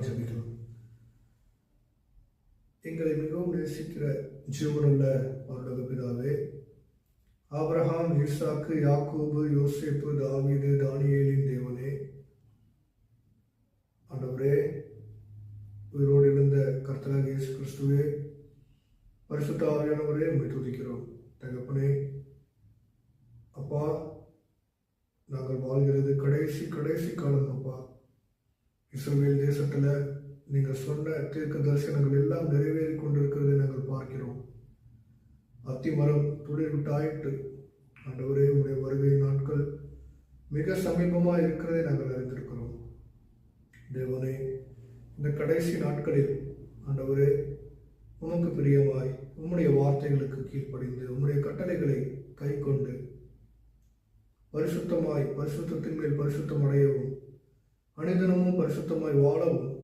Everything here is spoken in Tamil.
ஜெபிக்கலாம். எங்களை மிகவும் நேசிக்கிற ஜீவனுள்ள பரலோக பிதாவே, ஆபிரகாம், ஈசாக்கு, யாக்கோபு, யோசேப்பு, தாவீது, தானியேலின் தேவனே, ஆண்டவரே, உயிரோடு இருந்த கர்த்தராகிய இயேசு கிறிஸ்துவே, பரிசுத்த ஆவியானவரே, உம்மை துதிக்கிறோம். தகப்பனே, அப்பா, நாங்கள் வாழ்கிறது கடைசி காலம். அப்பா, இஸ்ரவேல் தேசத்துல நீங்கள் சொன்ன தீர்க்க தரிசனங்கள் எல்லாம் நிறைவேறி கொண்டிருக்கிறதை நாங்கள் பார்க்கிறோம். அத்திமரம் துளிர் விட்டாயிட்டு, ஆண்டவரே, உடைய வருகை நாட்கள் மிக சமீபமாக இருக்கிறதை நாங்கள் அறிந்திருக்கிறோம். தேவனே, இந்த கடைசி நாட்களில் ஆண்டவரே, உமக்கு பிரியமாய் உம்முடைய வார்த்தைகளுக்கு கீழ்ப்படிந்து உம்முடைய கட்டளைகளை கை கொண்டு பரிசுத்தமாய் பரிசுத்தத்தின் மேல் பரிசுத்தம் அடையவும், அனைதினமும் பரிசுத்தமாய் வாழவும்